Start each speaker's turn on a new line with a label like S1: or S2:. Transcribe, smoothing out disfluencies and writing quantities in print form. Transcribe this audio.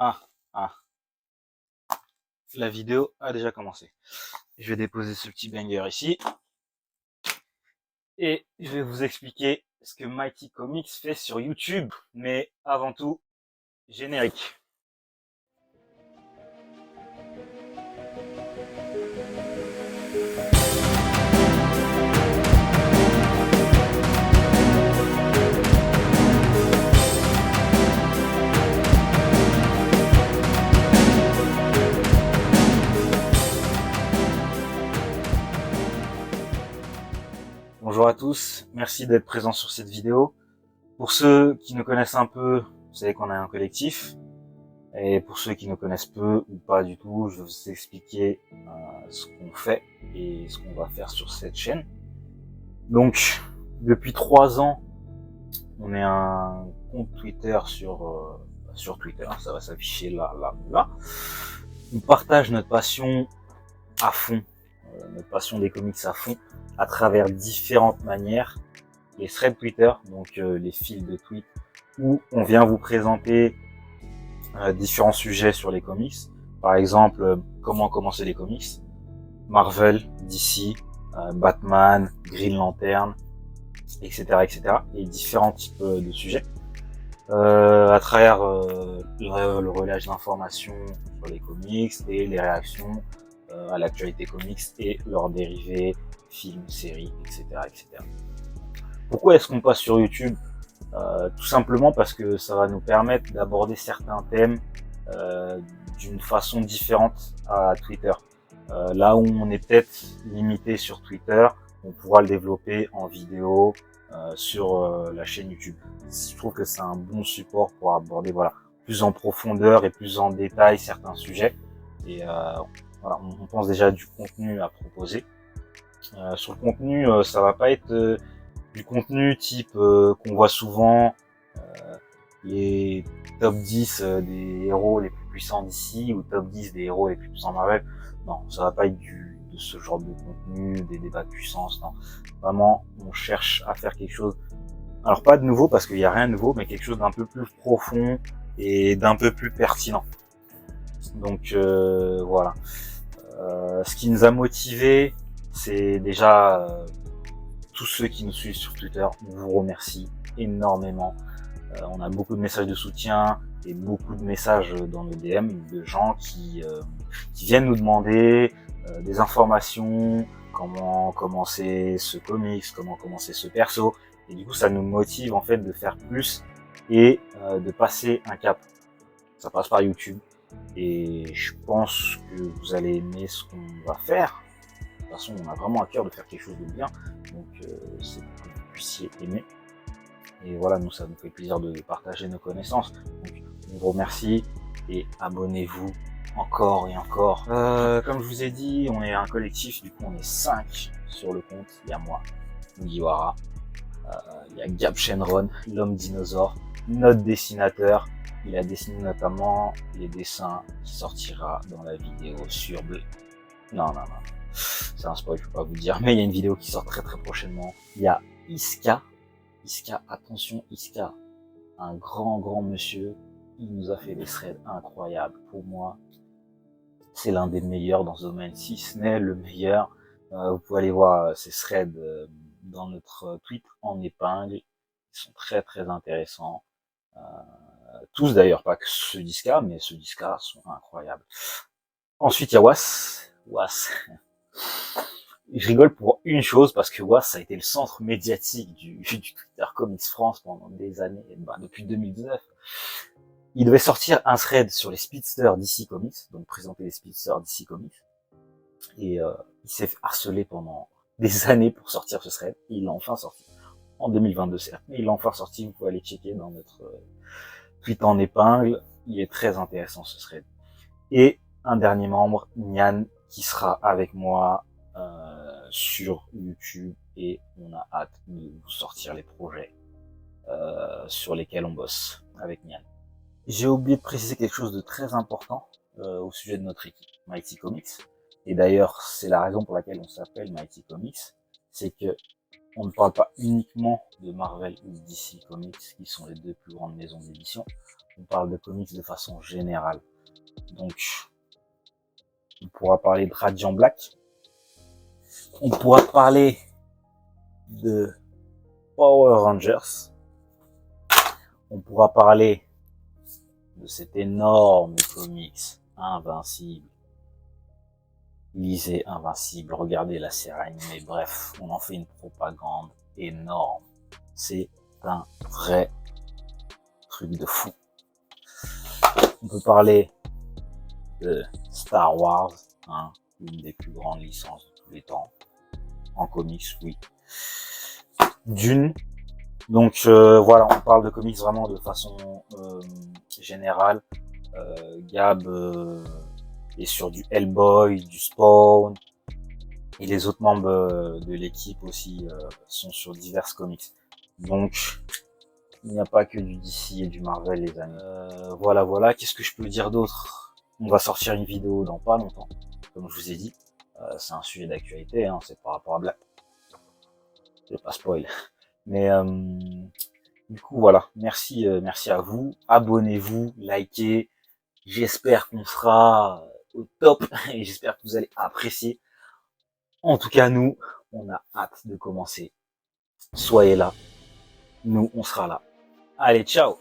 S1: Ah, ah, la vidéo a déjà commencé. Je vais déposer ce petit banger ici. Et je vais vous expliquer ce que Mighty Comics fait sur YouTube. Mais avant tout, générique. Bonjour à tous, merci d'être présents sur cette vidéo. Pour ceux qui nous connaissent un peu, vous savez qu'on est un collectif. Et pour ceux qui nous connaissent peu ou pas du tout, je vais vous expliquer ce qu'on fait et ce qu'on va faire sur cette chaîne. Donc, depuis 3 ans, on est un compte Twitter sur Twitter, ça va s'afficher là. On partage notre passion à fond, notre passion des comics à fond, à travers différentes manières. Les threads Twitter, donc les fils de tweets, où on vient vous présenter différents sujets sur les comics. Par exemple, comment commencer les comics, Marvel, DC, Batman, Green Lantern, etc., etc. Et différents types de sujets. À travers le relâche d'informations sur les comics et les réactions à l'actualité comics et leurs dérivés, films, séries, etc., etc. Pourquoi est-ce qu'on passe sur YouTube? Tout simplement parce que ça va nous permettre d'aborder certains thèmes d'une façon différente à Twitter. Là où on est peut-être limité sur Twitter, on pourra le développer en vidéo sur la chaîne YouTube. Je trouve que c'est un bon support pour aborder plus en profondeur et plus en détail certains sujets. Et voilà, on pense déjà du contenu à proposer. Sur le contenu, ça va pas être du contenu type qu'on voit souvent, les top 10 des héros les plus puissants d'ici ou top 10 des héros les plus puissants Marvel. Non, ça va pas être de ce genre de contenu, des débats de puissance, non. Vraiment, on cherche à faire quelque chose, alors pas de nouveau parce qu'il n'y a rien de nouveau, mais quelque chose d'un peu plus profond et d'un peu plus pertinent. Donc voilà. Ce qui nous a motivés, c'est déjà tous ceux qui nous suivent sur Twitter, on vous remercie énormément. On a beaucoup de messages de soutien et beaucoup de messages dans nos DM de gens qui viennent nous demander des informations, comment commencer ce comics, comment commencer ce perso. Et du coup, ça nous motive en fait de faire plus et de passer un cap. Ça passe par YouTube. Et je pense que vous allez aimer ce qu'on va faire. De toute façon, on a vraiment à cœur de faire quelque chose de bien. Donc, c'est que vous puissiez aimer. Et voilà, nous, ça nous fait plaisir de partager nos connaissances. Donc, on vous remercie et abonnez-vous encore et encore. Comme je vous ai dit, on est un collectif, du coup, on est 5 sur le compte. Il y a moi, Mugiwara, il y a Gab Shenron, l'homme dinosaure, notre dessinateur. Il a dessiné notamment les dessins qui sortira dans la vidéo sur Bleu. Non, c'est un spoil, je peux pas vous le dire, mais il y a une vidéo qui sort très prochainement. Il y a Iska, attention, Iska, un grand monsieur. Il nous a fait des threads incroyables. Pour moi, c'est l'un des meilleurs dans ce domaine, si ce n'est le meilleur. Vous pouvez aller voir ces threads dans notre tweet en épingle. Ils sont très intéressants. Tous d'ailleurs, pas que ceux d'Iska, mais ceux d'Iska sont incroyables. Ensuite, il y a Was. Je rigole pour une chose, parce que Was, ça a été le centre médiatique du Twitter Comics France pendant des années, depuis 2019. Il devait sortir un thread sur les speedsters DC Comics, donc présenter les speedsters DC Comics. Et il s'est fait harceler pendant des années pour sortir ce thread. Et il l'a enfin sorti. En 2022, certes, mais il l'a enfin sorti. Vous pouvez aller checker dans notre tweet en épingle. Il est très intéressant, ce thread. Et un dernier membre, Nian, qui sera avec moi sur YouTube, et on a hâte de vous sortir les projets sur lesquels on bosse avec Nian. J'ai oublié de préciser quelque chose de très important au sujet de notre équipe, Mighty Comics. Et d'ailleurs, c'est la raison pour laquelle on s'appelle Mighty Comics, c'est que on ne parle pas uniquement de Marvel ou DC Comics, qui sont les deux plus grandes maisons d'édition. On parle de comics de façon générale. Donc, on pourra parler de Radiant Black. On pourra parler de Power Rangers. On pourra parler de cet énorme comics Invincible. Lisez Invincible, regardez la série animée, bref, on en fait une propagande énorme. C'est un vrai truc de fou. On peut parler de Star Wars, hein, une des plus grandes licences de tous les temps, en comics, oui. Dune. Donc voilà, on parle de comics vraiment de façon générale. Gab est sur du Hellboy, du Spawn, et les autres membres de l'équipe aussi sont sur divers comics. Donc il n'y a pas que du DC et du Marvel, les amis. Voilà, qu'est-ce que je peux dire d'autre? On va sortir une vidéo dans pas longtemps, comme je vous ai dit. C'est un sujet d'actualité, hein, c'est par rapport à Black. Je vais pas spoil. Mais du coup, voilà. Merci à vous. Abonnez-vous, likez. J'espère qu'on sera au top et j'espère que vous allez apprécier. En tout cas, nous, on a hâte de commencer. Soyez là. Nous, on sera là. Allez, ciao!